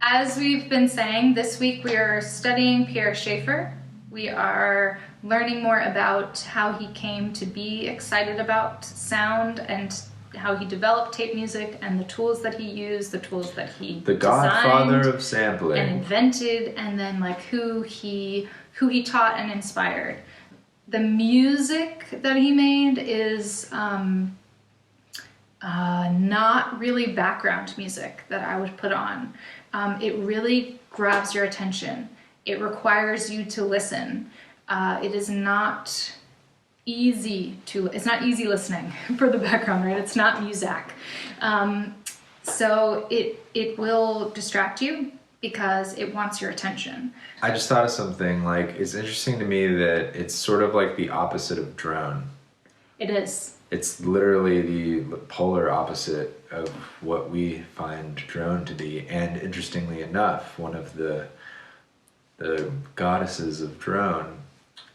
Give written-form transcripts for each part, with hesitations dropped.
As we've been saying, this week we are studying Pierre Schaeffer. We are learning more about how he came to be excited about sound and how he developed tape music and the tools that he used, the tools that he The godfather of sampling. and invented, and then like who he taught and inspired. The music that he made is not really background music that I would put on. It really grabs your attention. It requires you to listen. It is not easy listening for the background, right? It's not music. So it will distract you because it wants your attention. I just thought of something, like, it's interesting to me that it's sort of like the opposite of drone. It is. It's literally the polar opposite of what we find drone to be. And interestingly enough, one of the goddesses of drone,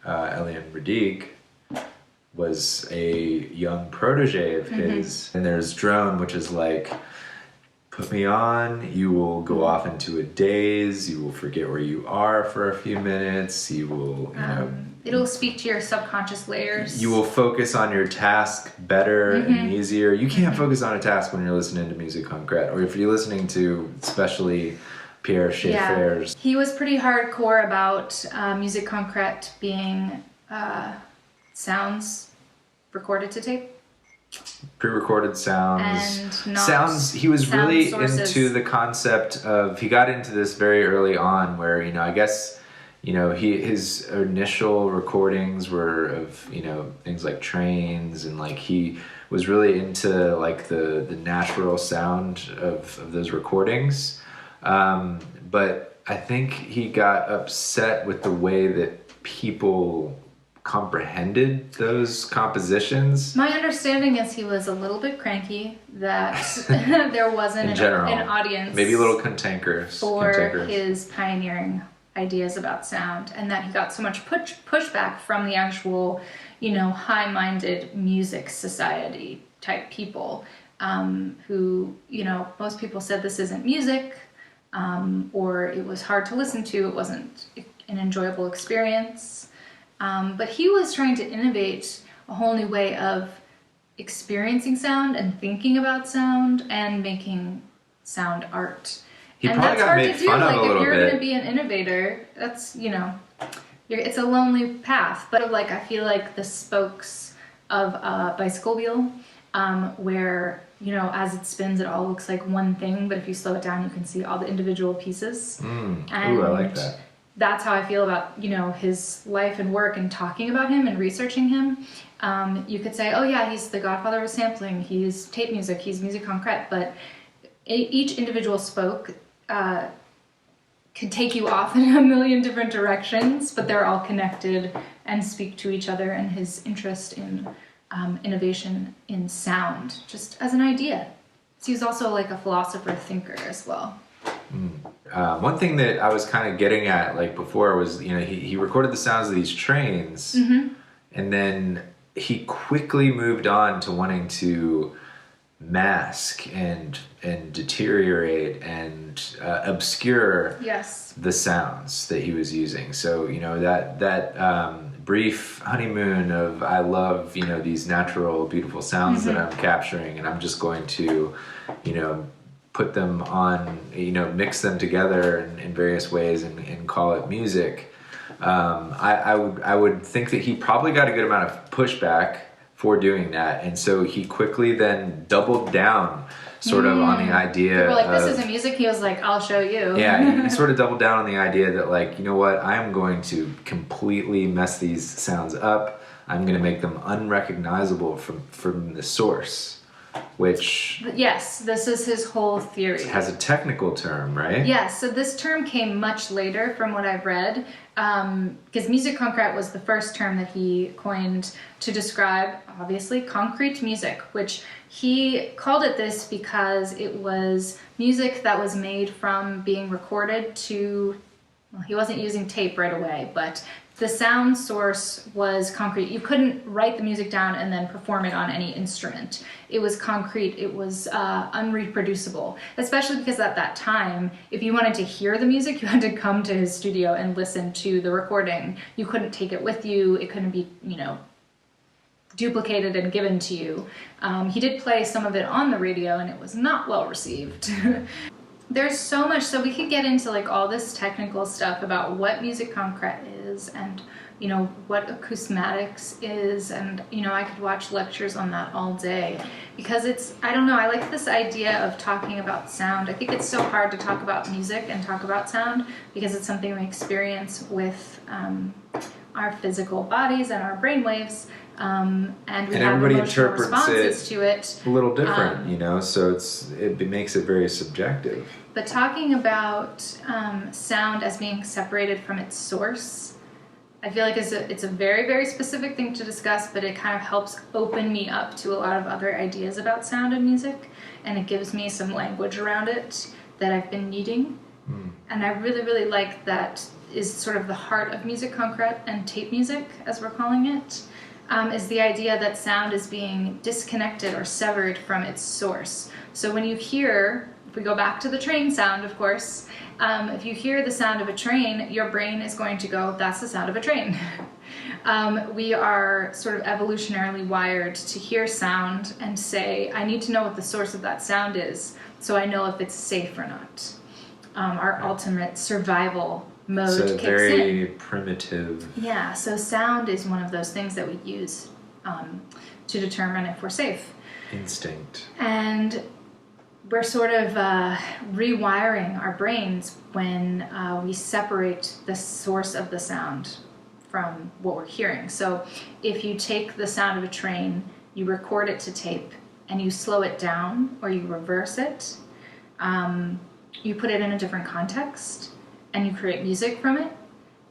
Eliane Radique, was a young protege of his. And there's drone, which is like, put me on, you will go off into a daze, you will forget where you are for a few minutes, you will, it'll speak to your subconscious layers. You will focus on your task better and easier. You can't focus on a task when you're listening to Musique Concrète, or if you're listening to especially Pierre Schaeffer's. Yeah. He was pretty hardcore about Musique Concrète being sounds recorded to tape. Pre-recorded sounds. And not sounds. He was sound really sources. into the concept of, he got into this very early on where, I guess, his initial recordings were of, things like trains, and like he was really into like the natural sound of those recordings. But I think he got upset with the way that people comprehended those compositions. My understanding is he was a little bit cranky that there wasn't an audience, maybe a little cantankerous for his pioneering ideas about sound, and that he got so much pushback from the actual, high-minded music society type people, who, most people said this isn't music, or it was hard to listen to, it wasn't an enjoyable experience. But he was trying to innovate a whole new way of experiencing sound and thinking about sound and making sound art. He probably got made fun of a little bit. If you're going to be an innovator, that's, it's a lonely path. But like, I feel like the spokes of a bicycle wheel, where, as it spins, it all looks like one thing, but if you slow it down, you can see all the individual pieces. Ooh, I like that. That's how I feel about, his life and work, and talking about him and researching him. You could say, oh yeah, he's the godfather of sampling, he's tape music, he's Musique Concrète, but each individual spoke could take you off in a million different directions, but they're all connected and speak to each other, and his interest in innovation in sound, just as an idea. So he's also like a philosopher thinker as well. One thing that I was kind of getting at, like before, was he recorded the sounds of these trains, and then he quickly moved on to wanting to mask and deteriorate and obscure the sounds that he was using. So that brief honeymoon of, I love these natural beautiful sounds that I'm capturing, and I'm just going to put them on, mix them together in various ways and call it music. I would think that he probably got a good amount of pushback for doing that, and so he quickly then doubled down sort of on the idea. People were like, this isn't music. He was like, I'll show you. Yeah, he sort of doubled down on the idea that, like, I am going to completely mess these sounds up. I'm going to make them unrecognizable from the source. Which... Yes, this is his whole theory. It has a technical term, right? Yes, so this term came much later from what I've read, because Musique Concrète was the first term that he coined to describe, obviously, concrete music, which he called it this because it was music that was made from being recorded to... Well, he wasn't using tape right away, but the sound source was concrete. You couldn't write the music down and then perform it on any instrument. It was concrete. It was unreproducible, especially because at that time, if you wanted to hear the music, you had to come to his studio and listen to the recording. You couldn't take it with you. It couldn't be, duplicated and given to you. He did play some of it on the radio, and it was not well received. There's so much, so we could get into like all this technical stuff about what musique concrète is, and what acousmatics is, and I could watch lectures on that all day, because I don't know, I like this idea of talking about sound. I think it's so hard to talk about music and talk about sound because it's something we experience with our physical bodies and our brain waves, and we have everybody emotional interprets responses to it a little different, so it makes it very subjective. But talking about sound as being separated from its source, I feel like it's a very, very specific thing to discuss, but it kind of helps open me up to a lot of other ideas about sound and music, and it gives me some language around it that I've been needing. And I really, really like that is sort of the heart of musique concrète and tape music, as we're calling it, is the idea that sound is being disconnected or severed from its source. So when you hear, if we go back to the train sound, of course, if you hear the sound of a train, your brain is going to go, that's the sound of a train. We are sort of evolutionarily wired to hear sound and say, I need to know what the source of that sound is so I know if it's safe or not. Our ultimate survival mode kicks in. It's a very primitive... Yeah, so sound is one of those things that we use to determine if we're safe. Instinct. And we're sort of rewiring our brains when we separate the source of the sound from what we're hearing. So if you take the sound of a train, you record it to tape, and you slow it down or you reverse it, you put it in a different context, and you create music from it,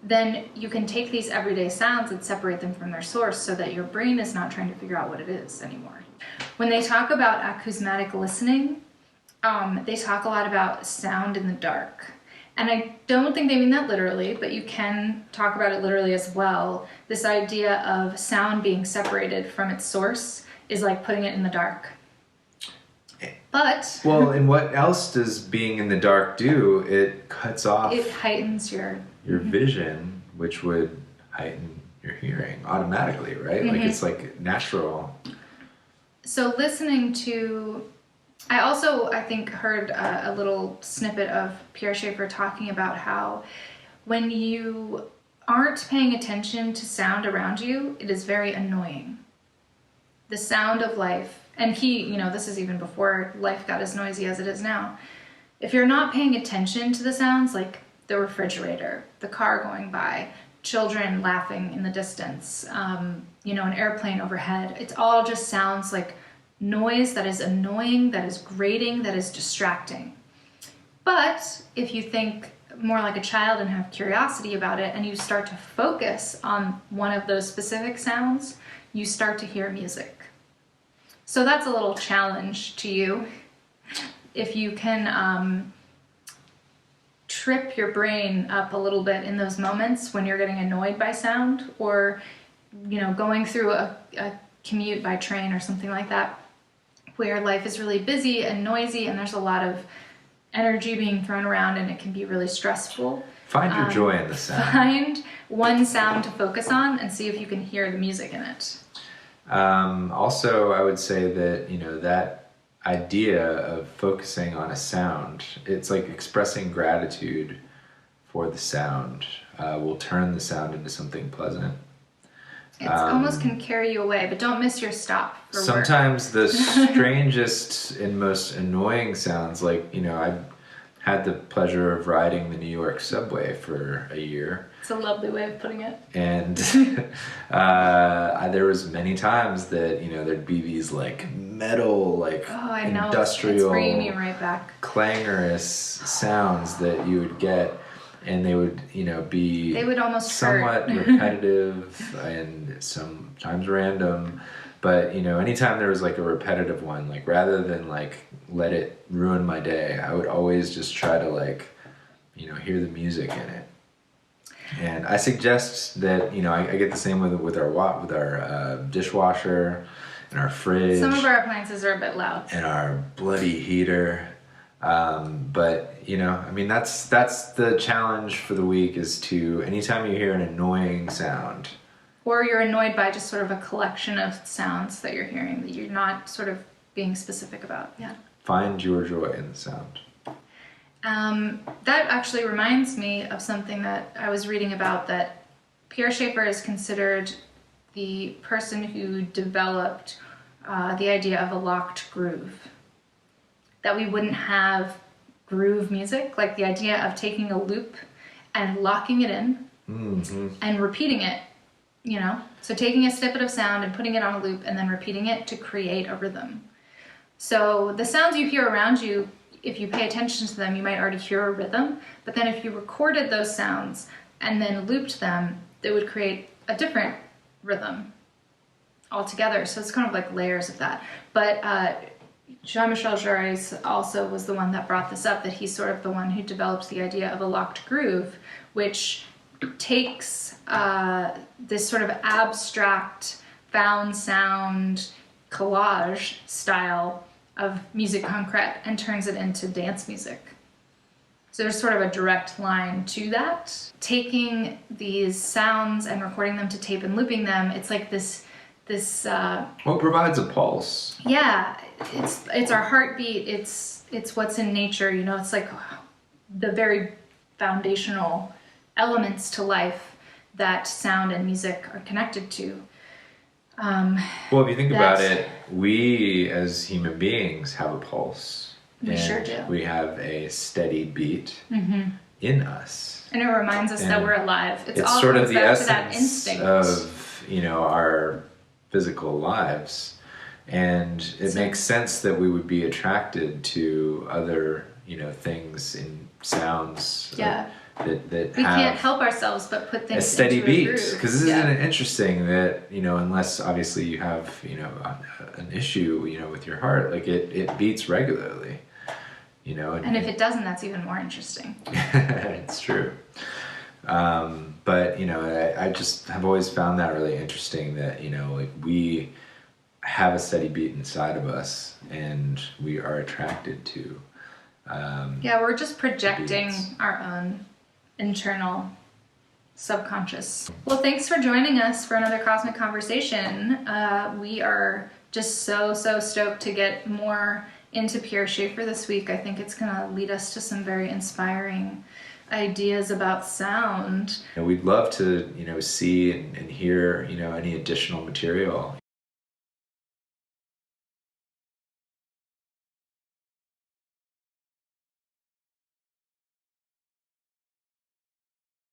then you can take these everyday sounds and separate them from their source so that your brain is not trying to figure out what it is anymore. When they talk about acousmatic listening, they talk a lot about sound in the dark. And I don't think they mean that literally, but you can talk about it literally as well. This idea of sound being separated from its source is like putting it in the dark. But... Well, and what else does being in the dark do? It cuts off... It heightens your vision, which would heighten your hearing automatically, right? Like it's like natural. So listening to... I think, heard a little snippet of Pierre Schaeffer talking about how when you aren't paying attention to sound around you, it is very annoying. The sound of life, and this is even before life got as noisy as it is now. If you're not paying attention to the sounds, like the refrigerator, the car going by, children laughing in the distance, an airplane overhead, it all just sounds like noise that is annoying, that is grating, that is distracting. But if you think more like a child and have curiosity about it, and you start to focus on one of those specific sounds, you start to hear music. So that's a little challenge to you. If you can trip your brain up a little bit in those moments when you're getting annoyed by sound, or going through a commute by train or something like that, where life is really busy and noisy and there's a lot of energy being thrown around and it can be really stressful. Find your joy in the sound. Find one sound to focus on and see if you can hear the music in it. Also, I would say that, that idea of focusing on a sound, it's like expressing gratitude for the sound, will turn the sound into something pleasant. It almost can carry you away, but don't miss your stop for sometimes work. The strangest and most annoying sounds, like, I had the pleasure of riding the New York subway for a year. It's a lovely way of putting it. And there was many times that, there'd be these like metal, like industrial, it's bringing me right back. Clangorous sounds that you would get. And they would, be they would almost somewhat repetitive and sometimes random. But, anytime there was like a repetitive one, like rather than like let it ruin my day, I would always just try to like, hear the music in it. And I suggest that, you know, I get the same with our dishwasher and our fridge. Some of our appliances are a bit loud. And our bloody heater. But, you know, I mean, that's the challenge for the week, is to, anytime you hear an annoying sound, or you're annoyed by just sort of a collection of sounds that you're hearing that you're not sort of being specific about. Yeah. Find your joy in the sound. That actually reminds me of something that I was reading about, that Pierre Schaeffer is considered the person who developed the idea of a locked groove. That we wouldn't have groove music, like the idea of taking a loop and locking it in and repeating it, you know? So taking a snippet of sound and putting it on a loop and then repeating it to create a rhythm. So the sounds you hear around you, if you pay attention to them, you might already hear a rhythm, but then if you recorded those sounds and then looped them, they would create a different rhythm altogether. So it's kind of like layers of that. But Jean-Michel Jarre also was the one that brought this up, that he's sort of the one who developed the idea of a locked groove, which takes this sort of abstract found sound collage style of musique concrète and turns it into dance music. So there's sort of a direct line to that. Taking these sounds and recording them to tape and looping them, it's like this well, it provides a pulse. Yeah, it's our heartbeat. It's what's in nature. You know, it's like the very foundational elements to life that sound and music are connected to. Well, if you think about it, we as human beings have a pulse. We sure do. We have a steady beat in us. And it reminds us that we're alive. It's all sort of comes the back to that essence instinct of, you know, our physical lives. And it makes sense that we would be attracted to other, you know, things in sounds. Yeah. That we can't help ourselves but put things a steady into beat, a groove. because isn't it interesting that, you know, unless obviously you have, you know, an issue, you know, with your heart, like it beats regularly, you know, and if it doesn't, that's even more interesting. It's true. But, you know, I just have always found that really interesting, that, you know, like we have a steady beat inside of us and we are attracted to yeah, we're just projecting beats. our own internal subconscious. Well, thanks for joining us for another Cosmic Conversation. We are just so stoked to get more into Pierre Schaeffer this week. I think it's going to lead us to some very inspiring ideas about sound. We'd love to, you know, see and hear, you know, any additional material.